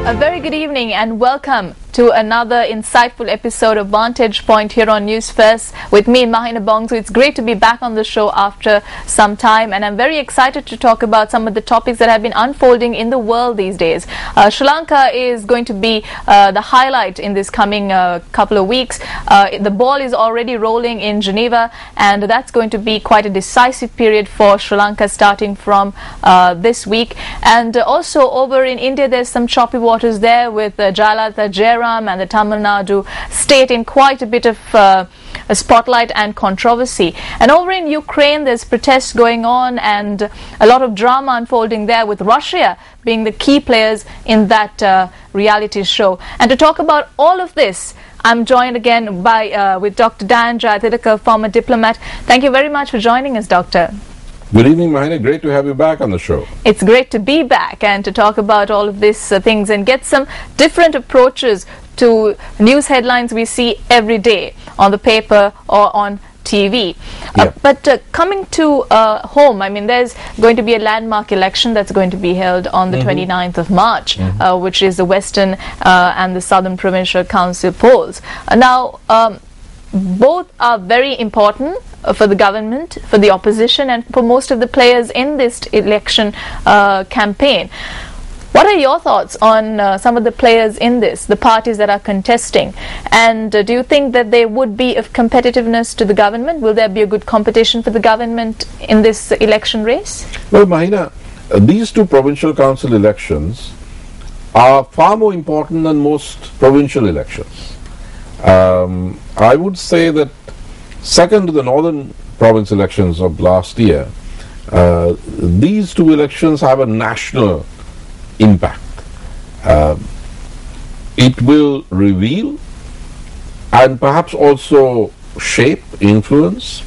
A very good evening and welcome to another insightful episode of Vantage Point here on Newsfirst with me, Mahina Bongsu. It's great to be back on the show after some time, and I'm very excited to talk about some of the topics that have been unfolding in the world these days. Sri Lanka is going to be the highlight in this coming couple of weeks. The ball is already rolling in Geneva, and that's going to be quite a decisive period for Sri Lanka starting from this week. And also over in India, there's some choppy waters there with Jayatilleka and the Tamil Nadu state in quite a bit of a spotlight and controversy. And over in Ukraine, there's protests going on and a lot of drama unfolding there, with Russia being the key players in that reality show. And to talk about all of this, I'm joined again by with Dr. Dayan, Jayatilleka, former diplomat. Thank you very much for joining us, Doctor. Good evening, Mahina. Great to have you back on the show. It's great to be back and to talk about all of these things and get some different approaches to news headlines we see every day on the paper or on TV. But coming to home, I mean, there's going to be a landmark election that's going to be held on the 29th of March, which is the Western and the Southern Provincial Council polls. Now, both are very important for the government, for the opposition, and for most of the players in this election campaign. What are your thoughts on some of the players in this, the parties that are contesting? And do you think that there would be of competitiveness to the government? Will there be a good competition for the government in this election race? Well, Mahina, these two provincial council elections are far more important than most provincial elections. I would say that second to the northern province elections of last year, these two elections have a national impact. It will reveal and perhaps also shape, influence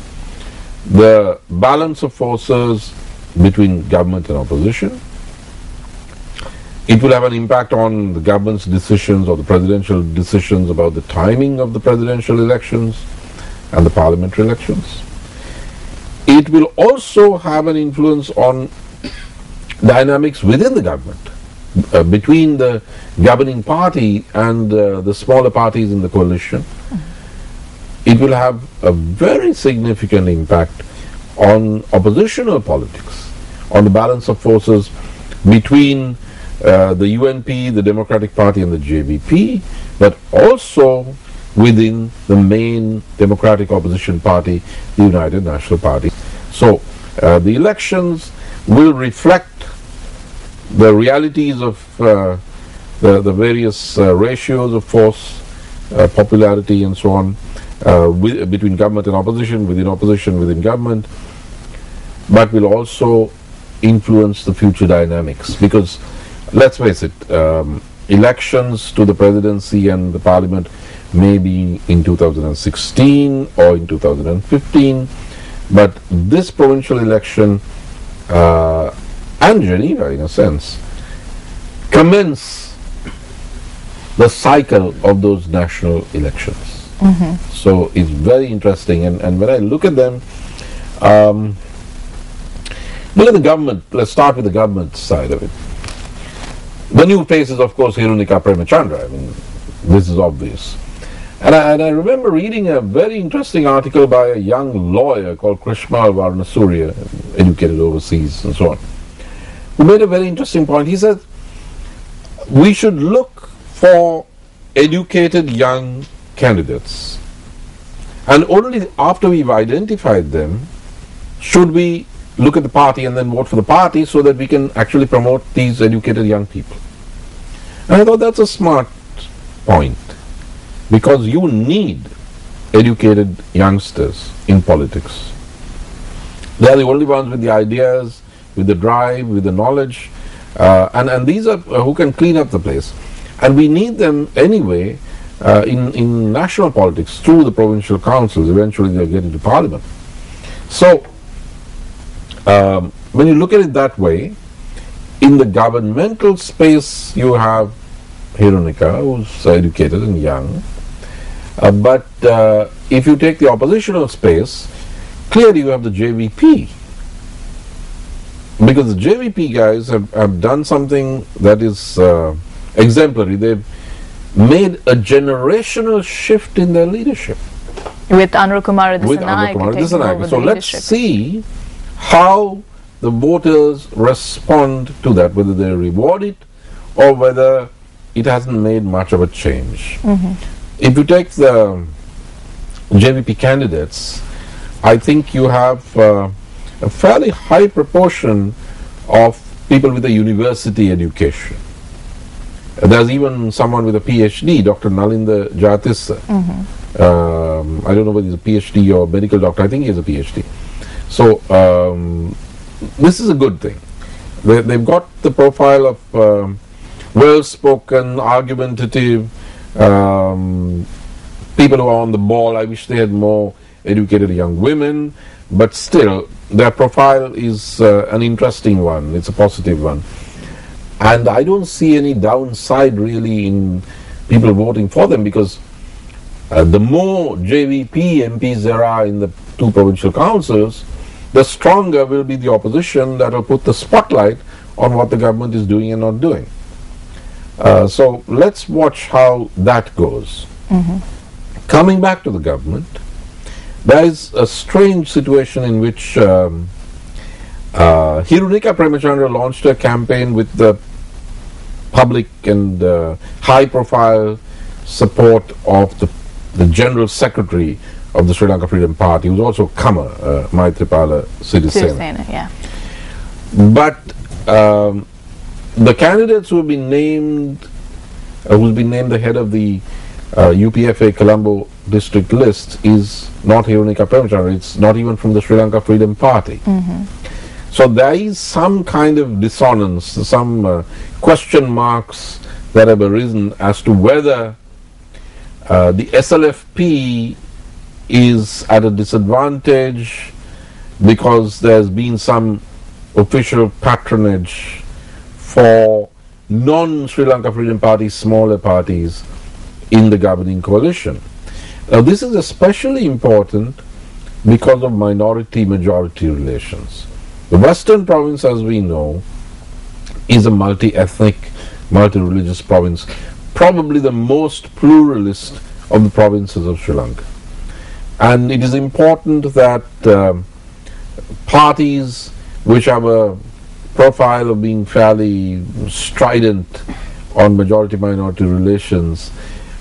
the balance of forces between government and opposition. It will have an impact on the government's decisions or the presidential decisions about the timing of the presidential elections and the parliamentary elections. It will also have an influence on dynamics within the government, between the governing party and the smaller parties in the coalition. It will have a very significant impact on oppositional politics, on the balance of forces between the UNP, the Democratic Party and the JVP, but also within the main Democratic opposition party, the United National Party. So the elections will reflect the realities of the various ratios of force, popularity and so on, between government and opposition, within government, but will also influence the future dynamics. Because let's face it, elections to the presidency and the parliament may be in 2016 or in 2015, but this provincial election and Geneva, in a sense, commence the cycle of those national elections. So it's very interesting, and when I look at them, look at the government. Let's start with the government side of it. The new face is, of course, Hirunika Premachandra. I mean, this is obvious. And I remember reading a very interesting article by a young lawyer called Krishmal Varnasurya, educated overseas and so on, who made a very interesting point. He said, we should look for educated young candidates, and only after we've identified them should we look at the party and then vote for the party, so that we can actually promote these educated young people. And I thought that's a smart point, because you need educated youngsters in politics. They are the only ones with the ideas, with the drive, with the knowledge, and these are who can clean up the place. And we need them anyway in national politics through the provincial councils. Eventually they'll get into parliament. So when you look at it that way, in the governmental space you have Hirunika, who's educated and young, but if you take the oppositional space, clearly you have the JVP, because the JVP guys have done something that is exemplary. They've made a generational shift in their leadership. With Anur Kumar Dissanayake. So let's see how the voters respond to that, whether they reward it or whether it hasn't made much of a change. If you take the JVP candidates, I think you have a fairly high proportion of people with a university education. There's even someone with a PhD, Dr. Nalinda Jayatilleka. I don't know whether he's a PhD or medical doctor. I think he's a PhD. So this is a good thing. They've got the profile of well-spoken, argumentative people who are on the ball. I wish they had more educated young women, but still their profile is an interesting one. It's a positive one. And I don't see any downside really in people voting for them, because the more JVP MPs there are in the two provincial councils, the stronger will be the opposition that will put the spotlight on what the government is doing and not doing. So let's watch how that goes. Coming back to the government, there is a strange situation in which Hirunika Premachandra launched a campaign with the public and high-profile support of the General Secretary of the Sri Lanka Freedom Party, who's also Kama, Maithripala Sirisena. Yeah. But the candidates who have been named, who's been named the head of the UPFA Colombo district list is not Hirunika Premachandra. It's not even from the Sri Lanka Freedom Party. So there is some kind of dissonance, some question marks that have arisen as to whether the SLFP is at a disadvantage because there's been some official patronage for non-Sri Lanka Freedom Party, smaller parties in the governing coalition. Now this is especially important because of minority-majority relations. The Western province, as we know, is a multi-ethnic, multi-religious province, probably the most pluralist of the provinces of Sri Lanka. And it is important that parties which have a profile of being fairly strident on majority-minority relations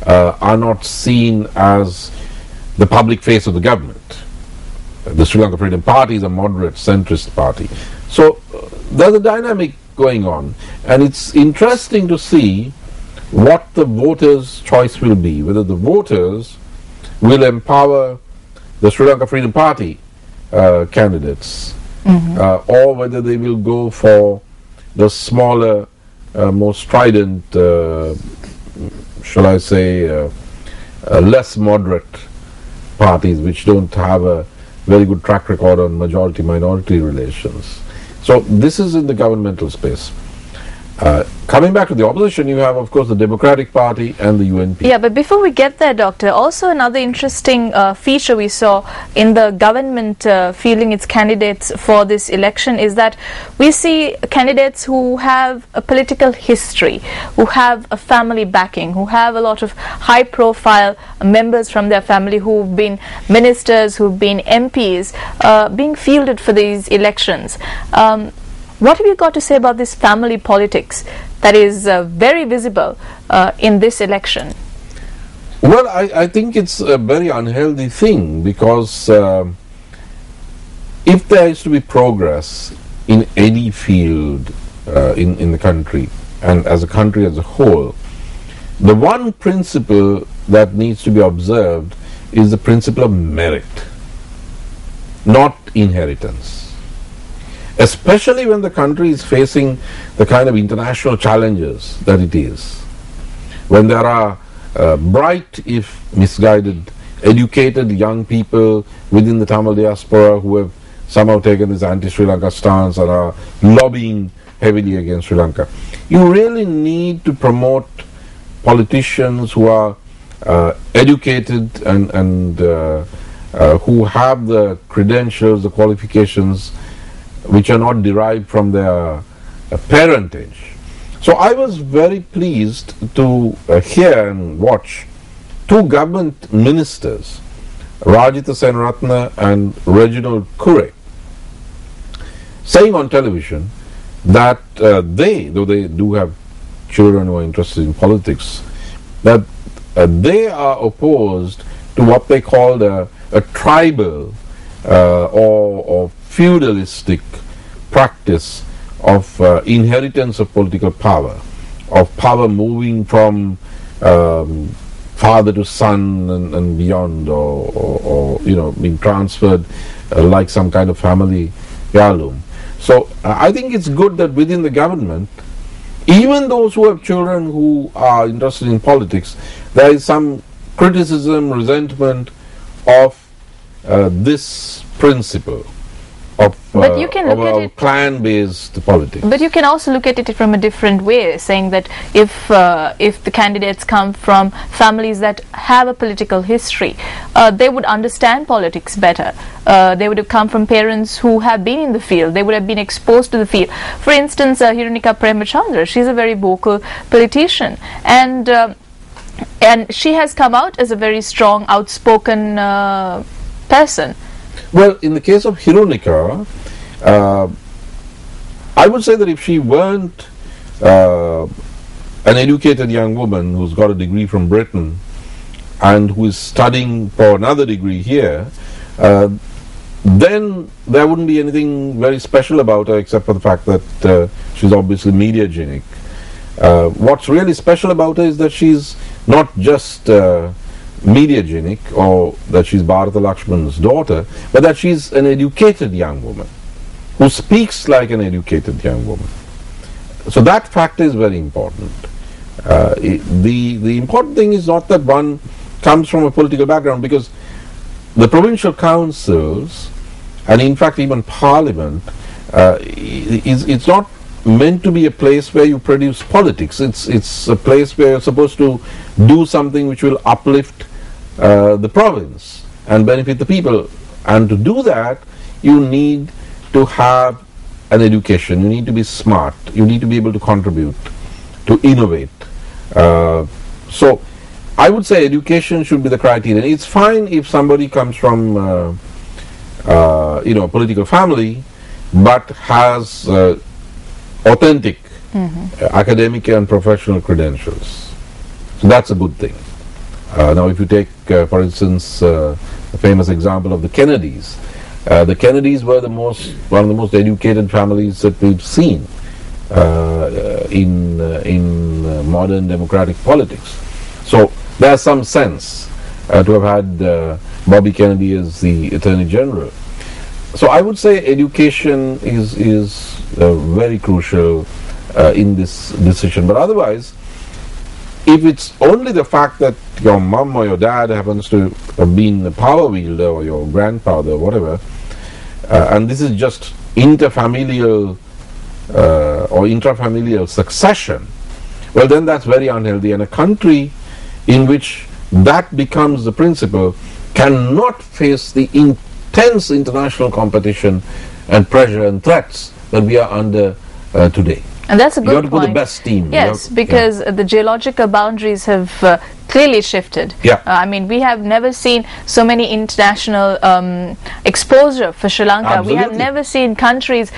are not seen as the public face of the government. The Sri Lanka Freedom Party is a moderate centrist party. So there's a dynamic going on, and it's interesting to see what the voters' choice will be, whether the voters will empower the Sri Lanka Freedom Party candidates or whether they will go for the smaller, more strident, shall I say, less moderate parties which don't have a very good track record on majority-minority relations. So this is in the governmental space. Coming back to the opposition, you have, of course, the Democratic Party and the UNP. Yeah, but before we get there, Doctor, also another interesting feature we saw in the government fielding its candidates for this election is that we see candidates who have a political history, who have a family backing, who have a lot of high-profile members from their family who've been ministers, who've been MPs, being fielded for these elections. What have you got to say about this family politics that is very visible in this election? Well, I think it's a very unhealthy thing, because if there is to be progress in any field in the country, and as a country as a whole, the one principle that needs to be observed is the principle of merit, not inheritance. Especially when the country is facing the kind of international challenges that it is. When there are bright, if misguided, educated young people within the Tamil diaspora who have somehow taken this anti-Sri Lanka stance and are lobbying heavily against Sri Lanka. You really need to promote politicians who are educated and who have the credentials, the qualifications which are not derived from their parentage. So I was very pleased to hear and watch two government ministers, Rajitha Senaratne and Reginald Kure, saying on television that though they do have children who are interested in politics, that they are opposed to what they called a tribal or feudalistic practice of inheritance of political power, of power moving from father to son and beyond, or being transferred like some kind of family heirloom. So I think it's good that within the government, even those who have children who are interested in politics, there is some criticism, resentment of this principle of clan-based politics. But you can also look at it from a different way, saying that if the candidates come from families that have a political history, they would understand politics better. They would have come from parents who have been in the field. They would have been exposed to the field. For instance, Hirunika Premachandra, she's a very vocal politician, and she has come out as a very strong, outspoken person. Well, in the case of Hirunika, I would say that if she weren't an educated young woman who's got a degree from Britain and who is studying for another degree here, then there wouldn't be anything very special about her except for the fact that she's obviously mediagenic. What's really special about her is that she's not just mediagenic, or that she's Bharata Lakshman's daughter, but that she's an educated young woman who speaks like an educated young woman. So that fact is very important. The important thing is not that one comes from a political background, because the provincial councils, and in fact even parliament, it's not meant to be a place where you produce politics. It's a place where you're supposed to do something which will uplift the province and benefit the people. And to do that, you need to have an education. You need to be smart. You need to be able to contribute, to innovate. So I would say education should be the criterion. It's fine if somebody comes from a political family but has authentic academic and professional credentials. So that's a good thing. Now if you take, for instance, the famous example of the Kennedys. The Kennedys were one of the most educated families that we've seen in modern democratic politics. So there's some sense to have had Bobby Kennedy as the Attorney General. So I would say education is very crucial in this decision. But otherwise, if it's only the fact that your mum or your dad happens to have been a power wielder, or your grandfather or whatever, and this is just interfamilial or intrafamilial succession, well then that's very unhealthy. And a country in which that becomes the principle cannot face the intense international competition and pressure and threats that we are under today. And that's a good point. You have to put the best team. Yes, because the geological boundaries have clearly shifted. Yeah. I mean, we have never seen so many international exposure for Sri Lanka. Absolutely. We have never seen countries